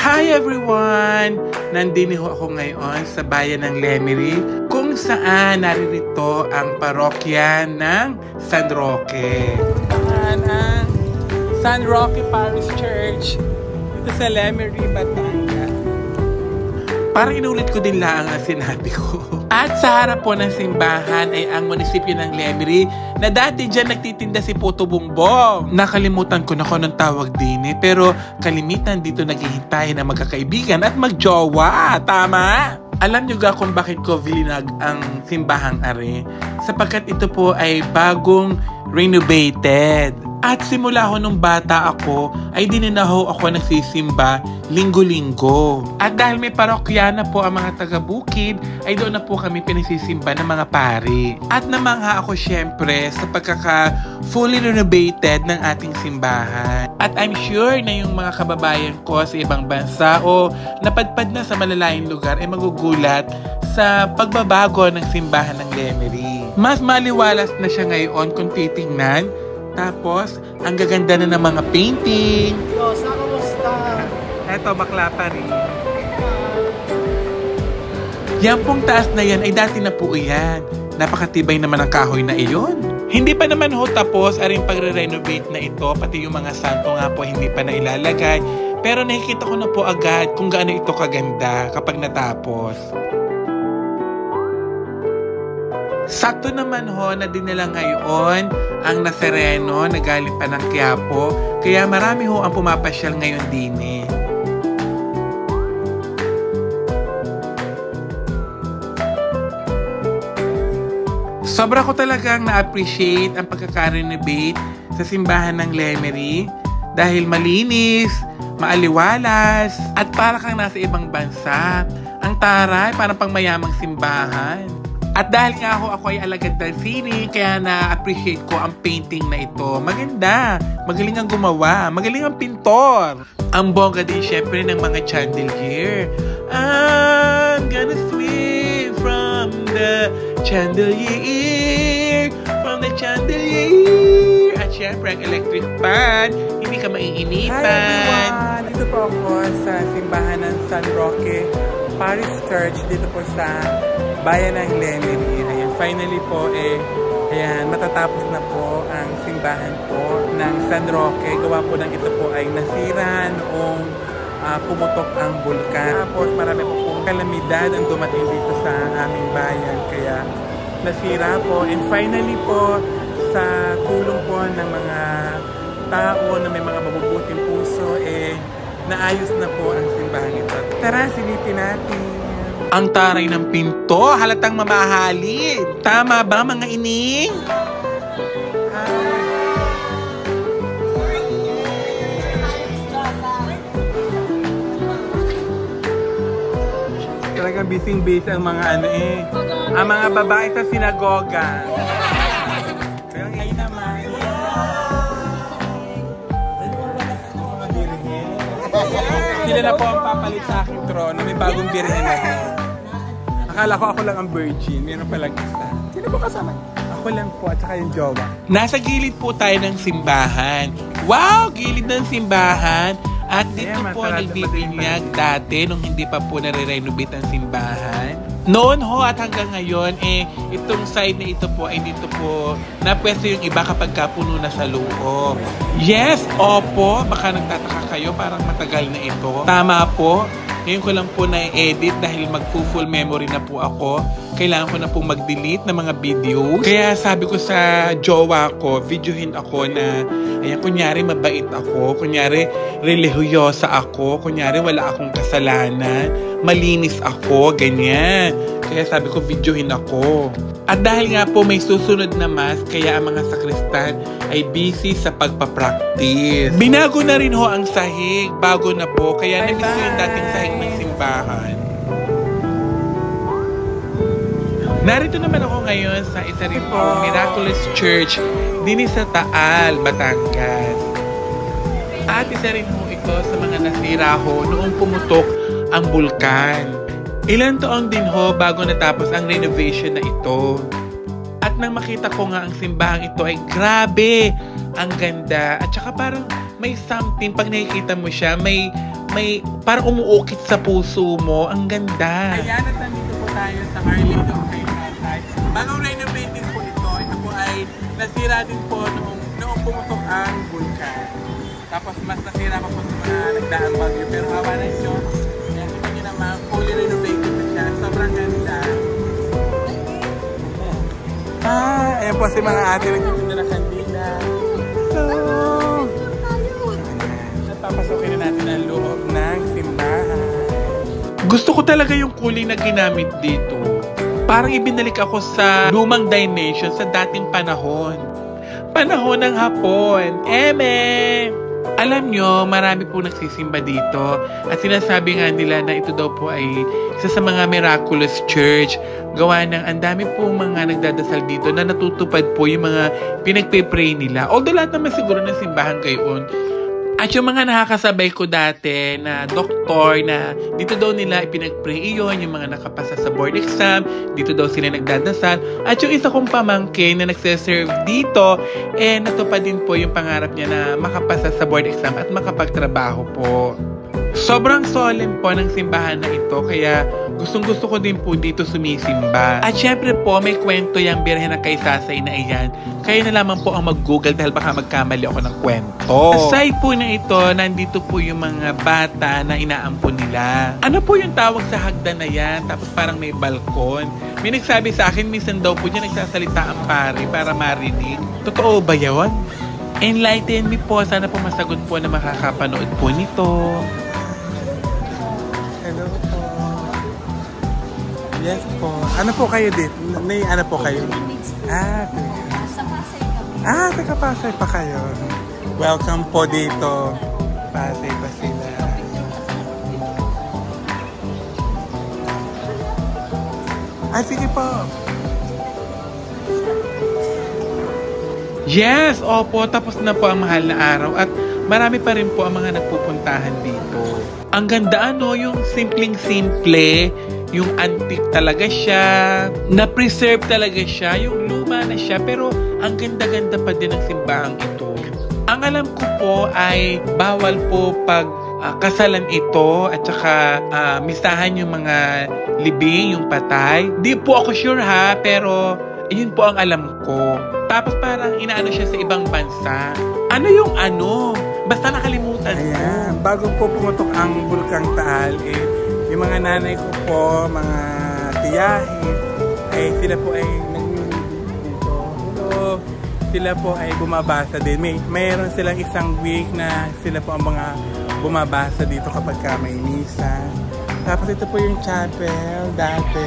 Hi everyone! Nandito ako ngayon sa bayan ng Lemery kung saan naririto ang parokya ng San Roque. Ang San Roque Parish Church dito sa Lemery, Batangas. Parang inulit ko din lang ang sinabi ko. At sa harap po ng simbahan ay ang munisipyo ng Lemery na dati dyan nagtitinda si Puto Bongbong. Nakalimutan ko na kung anong tawag din pero kalimitan dito naghihintay na magkakaibigan at magjowa. Tama? Alam nyo ga kung bakit ko vilinag ang simbahang are? Sapagkat ito po ay bagong renovated. At simula ho nung bata ako, ay dininaho ako nagsisimba linggo-linggo. At dahil may parokyana po ang mga taga-bukid, ay doon na po kami pinasisimba ng mga pari. At namangha ako syempre sa pagkaka-fully renovated ng ating simbahan. At I'm sure na yung mga kababayan ko sa ibang bansa o napadpad na sa malalayong lugar ay magugulat sa pagbabago ng simbahan ng Lemery. Mas maliwalas na siya ngayon kung titingnan. Tapos, ang gaganda na ng mga painting. Eto, bakla pa rin. Yan pong taas na yan ay dati na po yan. Napakatibay naman ang kahoy na iyon. Hindi pa naman ho tapos aring pagre-renovate na ito. Pati yung mga santo nga po hindi pa na ilalagay. Pero nakikita ko na po agad kung gaano ito kaganda kapag natapos. Sakto naman ho na dinala ngayon ang Nazareno na galing pa ng Quiapo, kaya marami ho ang pumapasyal ngayon din eh. Sobra ko talagang na-appreciate ang pagkaka-renovate sa simbahan ng Lemery dahil malinis, maaliwalas, at para kang nasa ibang bansa. Ang taray, parang pang mayamang simbahan. At dahil nga ako ay alagad ng sining, kaya na-appreciate ko ang painting na ito. Maganda. Magaling ang gumawa. Magaling ang pintor. Ang bongga din syempre ng mga chandelier. I'm gonna swing from the chandelier. From the chandelier. At syempre ang electric fan. Hindi ka maiinitan. Hi everyone! Dito po ako sa simbahan ng San Roque Parish Church. Dito po sa bayan ng Lemery. Ayan, finally po ayan, matatapos na po ang simbahan po ng San Roque. Gawa po ng ito po ay nasira noong pumutok ang bulkan. Tapos marami po pong kalamidad ang dumating dito sa aming bayan. Kaya nasira po. And finally po, sa tulong po ng mga tao na may mga mabubuting puso, naayos na po ang simbahan ito. Tara, silipin natin. Ang taray ng pinto, halatang mamahalin. Tama ba mga ining? Talagang busy-busy ang mga ang mga babae sa sinagoga. Pero ngayon naman. Sila na po ang papalit sa aking trono. May bagong birhen na po. Akala ko ako lang ang virgin. Meron palang isa. Sino po kasama? Ako lang po at saka yung jowa. Nasa gilid po tayo ng simbahan. Wow! Gilid ng simbahan. At dito po nagbibinyag dati nung hindi pa po nare-renovate ang simbahan. Noon ho at hanggang ngayon, itong side na ito po ay dito po napwesto yung iba kapag puno na sa loob. Yes, opo, baka nagtataka kayo, parang matagal na ito. Tama po, ngayon ko lang po na-edit dahil mag-full memory na po ako. Kailangan ko na po mag-delete ng mga videos. Kaya sabi ko sa jowa ko, videohin ako na, ayan, kunyari mabait ako, kunyari relihiyosa ako, kunyari wala akong kasalanan, malinis ako, ganyan. Kaya sabi ko, videohin ako. At dahil nga po may susunod na mass, kaya ang mga sakristan ay busy sa pagpapractice. Binago na rin ho ang sahig, bago na po, kaya namiss ko yung dating sahig ng simbahan. Narito naman ako ngayon sa isa rin po Miraculous Church din sa Taal, Batangas. At isa rin po ito sa mga nasira ho noong pumutok ang bulkan. Ilang taon din ho bago natapos ang renovation na ito. At nang makita ko nga ang simbahang ito ay grabe, ang ganda. At saka parang may something, pag nakikita mo siya, may may parang umuukit sa puso mo. Ang ganda. Ayan, at nandito po tayo sa Our Lady of Faith Atay. Bagong renovate din po ito. Ito po ay nasira din po noong pumutok ang vulkan. Tapos mas nasira pa po sa mga nagdaang bagyo. Pero awa na ito. Ayan, kita nyo naman, fully renovated na siya. Sobrang ganda. Ayan po si mga ate nagtitinda ng kandila. Papasukin na natin ang loob ng simbahan. Gusto ko talaga yung kulay na ginamit dito. Parang ibinalik ako sa lumang dimension sa dating panahon. Panahon ng Hapon. Eme! Alam nyo, marami po nagsisimba dito. At sinasabi nga nila na ito daw po ay isa sa mga miraculous church. Gawa ng ang dami po mga nagdadasal dito na natutupad po yung mga pinagpe-pray nila. Although lahat naman siguro ng simbahan gayon. At yung mga nakakasabay ko dati na doktor na dito daw nila ipinag-pray iyon, yung mga nakapasa sa board exam, dito daw sila nagdadasal. At yung isa kong pamangkin na nagseserve dito, natupad din po yung pangarap niya na makapasa sa board exam at makapagtrabaho po. Sobrang solemn po ng simbahan na ito, kaya gustong-gusto ko din po dito sumisimba. At syempre po, may kwento yung Birhen ng kay Sasay na iyan. Kayo na lamang po ang mag-google dahil baka magkamali ako ng kwento. Aside po na ito, nandito po yung mga bata na inaampon nila. Ano po yung tawag sa hagdan na yan? Tapos parang may balkon. May nagsabi sa akin, minsan daw po dyan nagsasalita ang pare para marinig. Totoo ba yun? Enlighten me po. Sana po masagot po na makakapanood po nito. Hello po. Yes po. Ano po kayo dito? Ano po kayo? Sa Pasay kami. Taga Pasay pa kayo. Welcome po dito. Pasay pa sila. Sige po. Yes, opo. Tapos na po ang mahal na araw at marami pa rin po ang mga nagpupuntahan dito. Ang ganda yung simpleng-simple, yung antique talaga siya, na-preserve talaga siya, yung luma na siya, pero ang ganda-ganda pa din ng simbahang ito. Ang alam ko po ay bawal po pag kasalan ito at saka misahan yung mga libing, yung patay. Di po ako sure ha, pero yun po ang alam ko. Tapos parang inaano siya sa ibang bansa. Ano yung ano? Basta nakalimutan ko. Ayan, bago po pumutok ang Bulkang Taal, yung mga nanay ko po, mga tiyahin, sila po ay nag-dito. Sila po ay bumabasa din. Mayroon silang isang week na sila po ang mga bumabasa dito kapag may misa. Tapos ito po yung chapel dati.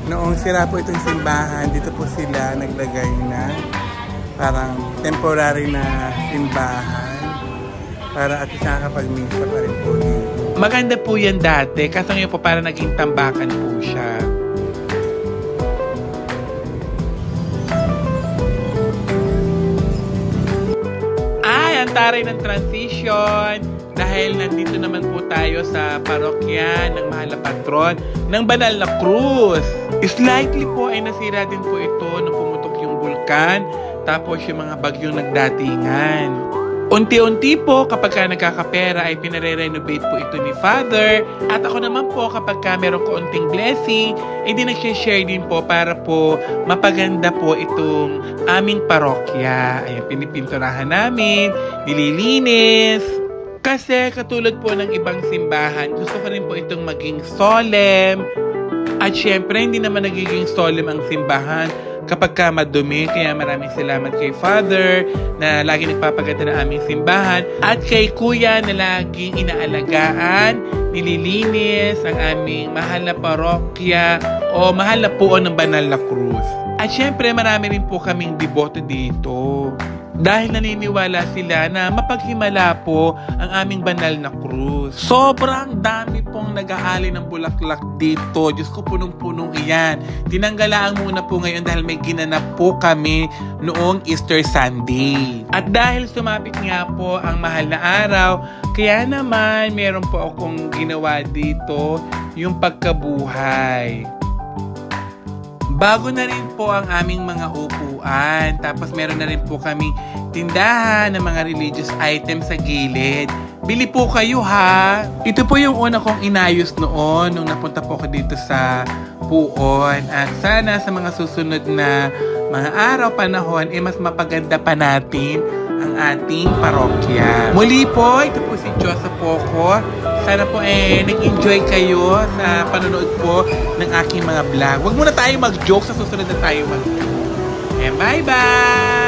Noong sira po itong simbahan, dito po sila naglagay na parang temporary na simbahan para at least nakakapag-misa pa rin po dito. Maganda po yan dati, kaso ngayon po parang naging tambakan po siya. Ang taray ng transition dahil nandito naman po tayo sa parokya ng mahal na patron ng Banal na Cruz. Slightly po ay nasira din po ito nung pumutok yung bulkan tapos yung mga bagyong nagdatingan. Unti-unti po kapag ka nagkakapera ay pinare-renovate po ito ni Father. At ako naman po kapag ka meron kaunting blessing, ay di nag-share din po para po mapaganda po itong aming parokya. Ayan, pinipinturahan namin, nililinis. Kasi katulad po ng ibang simbahan, gusto ko rin po itong maging solemn. At syempre, hindi naman nagiging solemn ang simbahan kapag ka madumi. Kaya maraming salamat kay Father na lagi nagpapaganda ng aming simbahan at kay Kuya na laging inaalagaan, nililinis ang aming mahal na parokya o mahal na puon ng Banal na Cruz. At syempre marami rin po kaming deboto dito dahil naniniwala sila na mapaghimala po ang aming Banal na Cruz. Sobrang dami pong nag-aali ng bulaklak dito. Diyos ko, punong-punong iyan. Tinanggalaan muna po ngayon dahil may ginanap po kami noong Easter Sunday. At dahil sumapit nga po ang mahal na araw, kaya naman meron po akong ginawa dito yung pagkabuhay. Bago na rin po ang aming mga upuan. Tapos meron na rin po kaming tindahan ng mga religious items sa gilid. bili po kayo ha. Ito po yung una kong inayos noon nung napunta po ako dito sa Puon. At sana sa mga susunod na mga araw, panahon, mas mapaganda pa natin ang ating parokya. Muli po, ito po si Josa Poco. Sana po nag-enjoy kayo sa panonood po ng aking mga vlog. Huwag muna tayo mag-joke, sa susunod na tayo mag-joke. Bye-bye!